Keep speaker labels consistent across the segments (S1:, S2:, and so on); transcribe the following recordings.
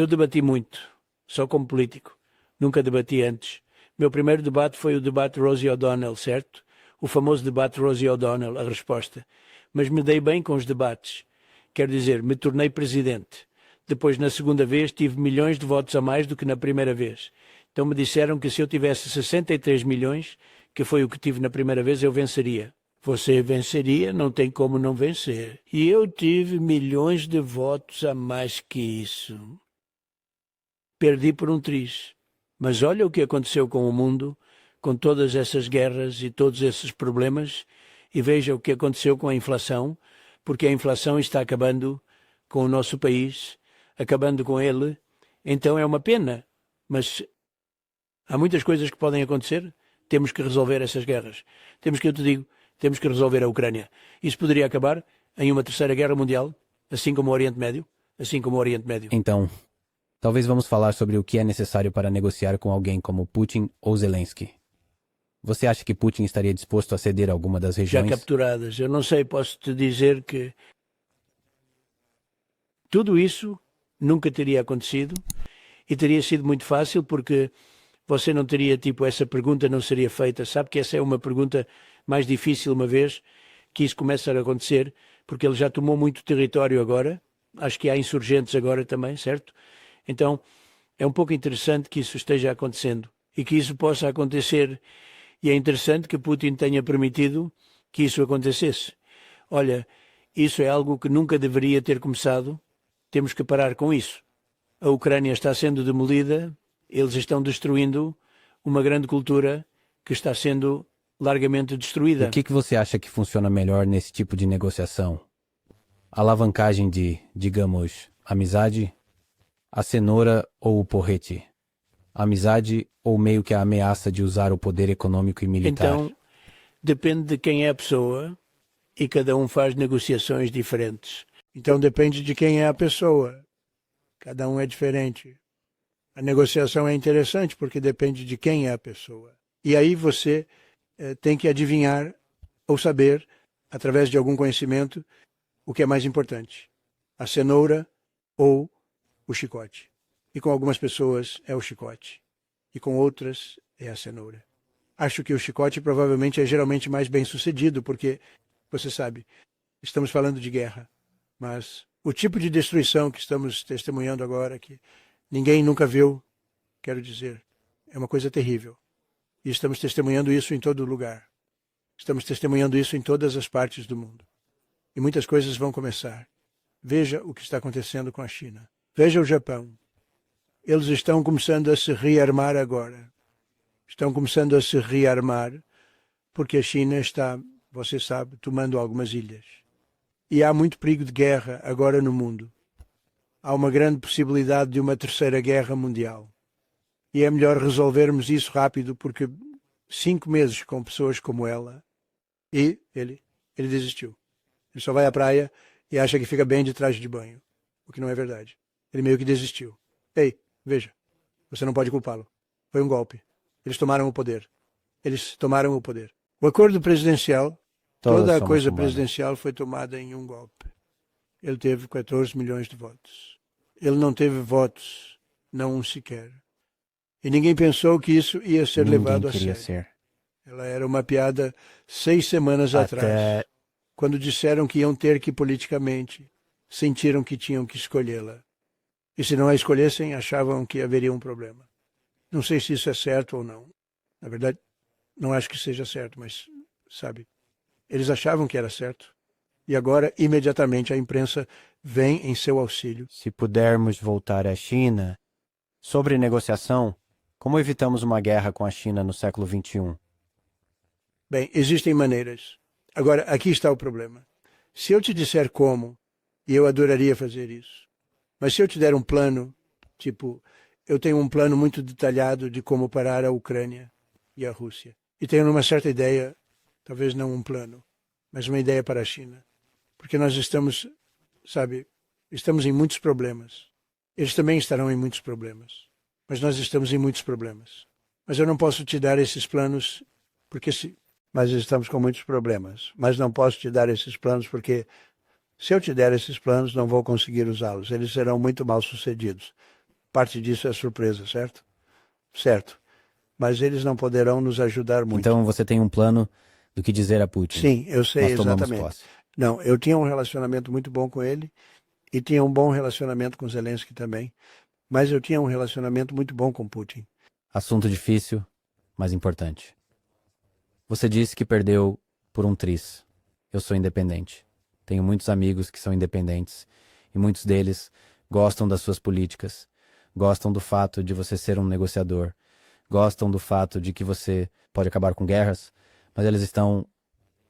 S1: Eu debati muito, só como político. Nunca debati antes. Meu primeiro debate foi o debate Rosie O'Donnell, certo? O famoso debate Rosie O'Donnell, a resposta. Mas me dei bem com os debates. Quer dizer, me tornei presidente. Depois, na segunda vez, tive milhões de votos a mais do que na primeira vez. Então me disseram que se eu tivesse 63 milhões, que foi o que tive na primeira vez, eu venceria. Você venceria, não tem como não vencer. E eu tive milhões de votos a mais que isso. Perdi por um triz. Mas olha o que aconteceu com o mundo, com todas essas guerras e todos esses problemas, e veja o que aconteceu com a inflação, porque a inflação está acabando com o nosso país, acabando com ele. Então é uma pena, mas há muitas coisas que podem acontecer. Temos que resolver essas guerras. Temos que resolver a Ucrânia. Isso poderia acabar em uma terceira guerra mundial, assim como o Oriente Médio,
S2: Então, talvez vamos falar sobre o que é necessário para negociar com alguém como Putin ou Zelensky. Você acha que Putin estaria disposto a ceder alguma das
S1: já
S2: regiões?
S1: capturadas. Eu não sei, posso te dizer que tudo isso nunca teria acontecido e teria sido muito fácil porque você não teria, essa pergunta não seria feita. Sabe que essa é uma pergunta mais difícil uma vez que isso começa a acontecer, porque ele já tomou muito território agora. Acho que há insurgentes agora também, certo? Então, é um pouco interessante que isso esteja acontecendo e que isso possa acontecer. E é interessante que Putin tenha permitido que isso acontecesse. Olha, isso é algo que nunca deveria ter começado. Temos que parar com isso. A Ucrânia está sendo demolida, eles estão destruindo uma grande cultura que está sendo largamente destruída.
S2: O que você acha que funciona melhor nesse tipo de negociação? A alavancagem de, digamos, amizade? A cenoura ou o porrete? A amizade ou meio que a ameaça de usar o poder econômico e militar?
S1: Então, depende de quem é a pessoa e cada um faz negociações diferentes. Então depende de quem é a pessoa. Cada um é diferente. A negociação é interessante porque depende de quem é a pessoa. E aí você tem que adivinhar ou saber, através de algum conhecimento, o que é mais importante. A cenoura ou o chicote. E com algumas pessoas é o chicote. E com outras é a cenoura. Acho que o chicote provavelmente é geralmente mais bem sucedido, porque, você sabe, estamos falando de guerra. Mas o tipo de destruição que estamos testemunhando agora, que ninguém nunca viu, quero dizer, é uma coisa terrível. E estamos testemunhando isso em todo lugar. Estamos testemunhando isso em todas as partes do mundo. E muitas coisas vão começar. Veja o que está acontecendo com a China. Veja o Japão. Eles estão começando a se rearmar agora. Estão começando a se rearmar porque a China está, você sabe, tomando algumas ilhas. E há muito perigo de guerra agora no mundo. Há uma grande possibilidade de uma terceira guerra mundial. E é melhor resolvermos isso rápido, porque 5 meses com pessoas como ela, e ele desistiu. Ele só vai à praia e acha que fica bem de traje de banho, o que não é verdade. Ele meio que desistiu. Ei, veja, você não pode culpá-lo. Foi um golpe. Eles tomaram o poder. O acordo presidencial, toda a coisa presidencial foi tomada em um golpe. Ele teve 14 milhões de votos. Ele não teve votos, não um sequer. E ninguém pensou que isso ia ser levado a sério. Ela era uma piada 6 semanas atrás, quando disseram que iam ter que politicamente, sentiram que tinham que escolhê-la. E se não a escolhessem, achavam que haveria um problema. Não sei se isso é certo ou não. Na verdade, não acho que seja certo, mas, sabe, eles achavam que era certo. E agora, imediatamente, a imprensa vem em seu auxílio.
S2: Se pudermos voltar à China, sobre negociação, como evitamos uma guerra com a China no século XXI?
S1: Bem, existem maneiras. Agora, aqui está o problema. Se eu te disser como, e eu adoraria fazer isso, mas se eu te der um plano, eu tenho um plano muito detalhado de como parar a Ucrânia e a Rússia. E tenho uma certa ideia, talvez não um plano, mas uma ideia para a China. Porque nós estamos em muitos problemas. Eles também estarão em muitos problemas. Mas nós estamos em muitos problemas. Mas eu não posso te dar esses planos, Mas estamos com muitos problemas. Mas não posso te dar esses planos porque, se eu te der esses planos, não vou conseguir usá-los. Eles serão muito mal sucedidos. Parte disso é surpresa, certo? Certo. Mas eles não poderão nos ajudar muito.
S2: Então você tem um plano do que dizer a Putin.
S1: Sim, eu sei
S2: Nós tomamos
S1: exatamente.
S2: posse.
S1: Não, eu tinha um relacionamento muito bom com ele e tinha um bom relacionamento com Zelensky também, mas eu tinha um relacionamento muito bom com Putin.
S2: Assunto difícil, mas importante. Você disse que perdeu por um triz. Eu sou independente. Tenho muitos amigos que são independentes e muitos deles gostam das suas políticas, gostam do fato de você ser um negociador, gostam do fato de que você pode acabar com guerras, mas eles estão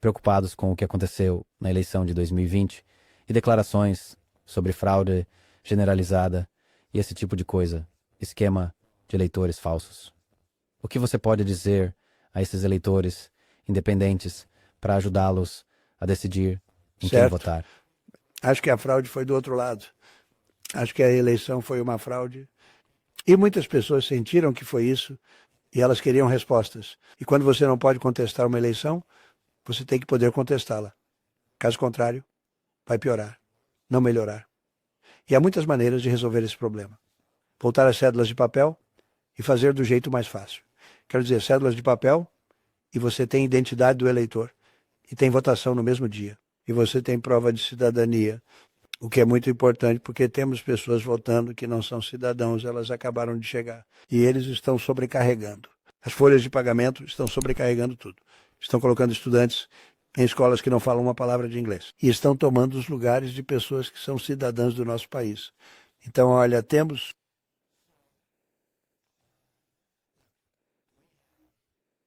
S2: preocupados com o que aconteceu na eleição de 2020 e declarações sobre fraude generalizada e esse tipo de coisa, esquema de eleitores falsos. O que você pode dizer a esses eleitores independentes para ajudá-los a decidir em quem
S1: Certo.
S2: votar?
S1: Acho que a fraude foi do outro lado. Acho que a eleição foi uma fraude. E muitas pessoas sentiram que foi isso e elas queriam respostas. E quando você não pode contestar uma eleição, você tem que poder contestá-la. Caso contrário, vai piorar, não melhorar. E há muitas maneiras de resolver esse problema. Voltar às cédulas de papel e fazer do jeito mais fácil. Quero dizer, cédulas de papel e você tem identidade do eleitor e tem votação no mesmo dia. E você tem prova de cidadania, o que é muito importante porque temos pessoas votando que não são cidadãos, elas acabaram de chegar. E eles estão sobrecarregando. As folhas de pagamento estão sobrecarregando tudo. Estão colocando estudantes em escolas que não falam uma palavra de inglês. E estão tomando os lugares de pessoas que são cidadãs do nosso país. Então, olha, temos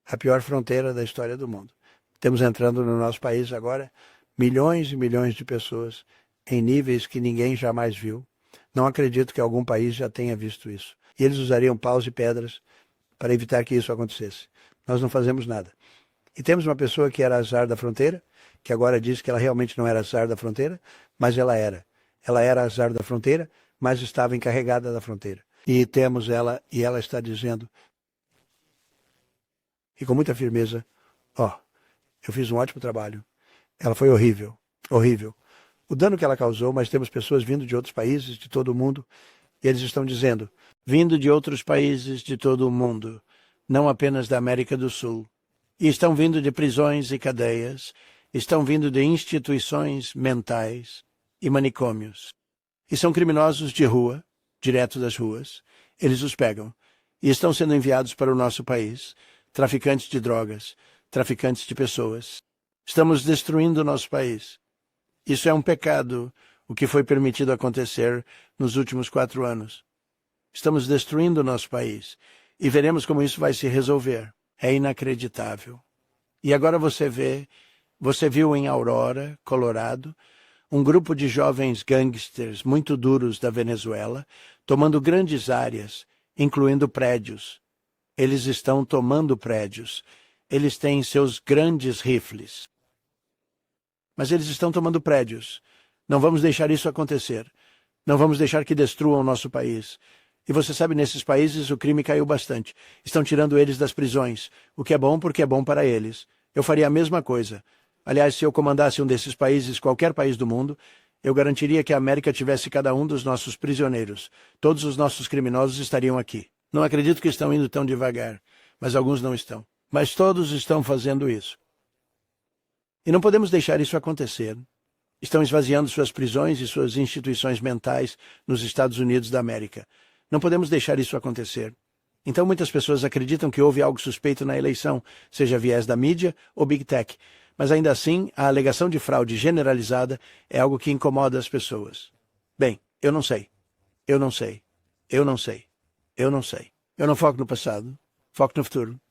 S1: a pior fronteira da história do mundo. Temos entrando no nosso país agora milhões e milhões de pessoas em níveis que ninguém jamais viu. Não acredito que algum país já tenha visto isso. E eles usariam paus e pedras para evitar que isso acontecesse. Nós não fazemos nada. E temos uma pessoa que era azar da fronteira, que agora diz que ela realmente não era azar da fronteira, mas ela era. Ela era azar da fronteira, mas estava encarregada da fronteira. E temos ela, e ela está dizendo, e com muita firmeza, eu fiz um ótimo trabalho. Ela foi horrível, horrível. O dano que ela causou, mas temos pessoas vindo de outros países, de todo o mundo, e eles estão dizendo, vindo de outros países de todo o mundo, não apenas da América do Sul, e estão vindo de prisões e cadeias, estão vindo de instituições mentais e manicômios. E são criminosos de rua, direto das ruas, eles os pegam, e estão sendo enviados para o nosso país, traficantes de drogas, traficantes de pessoas. Estamos destruindo o nosso país. Isso é um pecado, o que foi permitido acontecer nos últimos 4 anos. Estamos destruindo o nosso país e veremos como isso vai se resolver. É inacreditável. E agora você viu em Aurora, Colorado, um grupo de jovens gangsters muito duros da Venezuela tomando grandes áreas, incluindo prédios. Eles estão tomando prédios. Eles têm seus grandes rifles. Mas eles estão tomando prédios. Não vamos deixar isso acontecer. Não vamos deixar que destruam o nosso país. E você sabe, nesses países o crime caiu bastante. Estão tirando eles das prisões, o que é bom porque é bom para eles. Eu faria a mesma coisa. Aliás, se eu comandasse um desses países, qualquer país do mundo, eu garantiria que a América tivesse cada um dos nossos prisioneiros. Todos os nossos criminosos estariam aqui. Não acredito que estão indo tão devagar, mas alguns não estão. Mas todos estão fazendo isso. E não podemos deixar isso acontecer. Estão esvaziando suas prisões e suas instituições mentais nos Estados Unidos da América. Não podemos deixar isso acontecer. Então muitas pessoas acreditam que houve algo suspeito na eleição, seja viés da mídia ou Big Tech. Mas ainda assim, a alegação de fraude generalizada é algo que incomoda as pessoas. Bem, eu não sei. Eu não sei. Eu não sei. Eu não sei. Eu não foco no passado. Foco no futuro.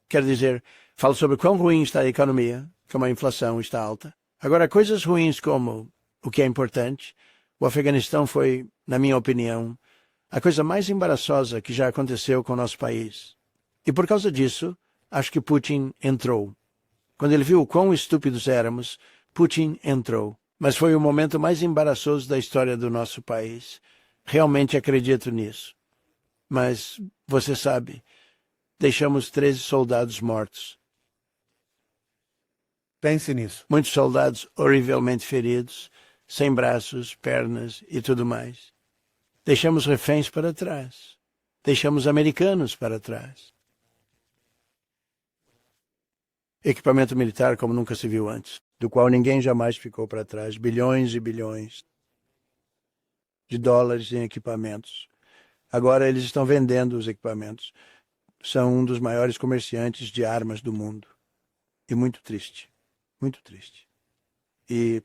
S1: Quer dizer, falo sobre quão ruim está a economia, como a inflação está alta. Agora, coisas ruins como o que é importante, o Afeganistão foi, na minha opinião, a coisa mais embaraçosa que já aconteceu com o nosso país. E por causa disso, acho que Putin entrou. Quando ele viu o quão estúpidos éramos, Putin entrou. Mas foi o momento mais embaraçoso da história do nosso país. Realmente acredito nisso. Mas, você sabe, deixamos 13 soldados mortos.
S3: Pense nisso.
S1: Muitos soldados horrivelmente feridos, sem braços, pernas e tudo mais. Deixamos reféns para trás. Deixamos americanos para trás. Equipamento militar como nunca se viu antes, do qual ninguém jamais ficou para trás. Bilhões e bilhões de dólares em equipamentos. Agora eles estão vendendo os equipamentos. São um dos maiores comerciantes de armas do mundo. E muito triste. Muito triste. E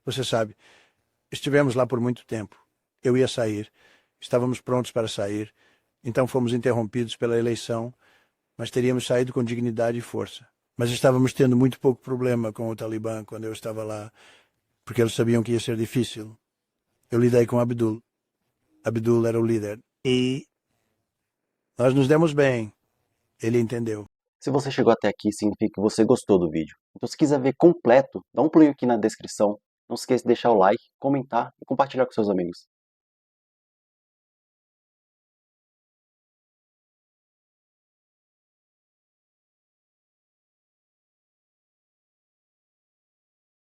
S1: você sabe, estivemos lá por muito tempo. Eu ia sair. Estávamos prontos para sair. Então fomos interrompidos pela eleição, mas teríamos saído com dignidade e força. Mas estávamos tendo muito pouco problema com o Talibã quando eu estava lá, porque eles sabiam que ia ser difícil. Eu lidei com Abdul. Abdul era o líder. E nós nos demos bem. Ele entendeu.
S3: Se você chegou até aqui, significa que você gostou do vídeo. Então se quiser ver completo, dá um pulinho aqui na descrição. Não se esqueça de deixar o like, comentar e compartilhar com seus amigos.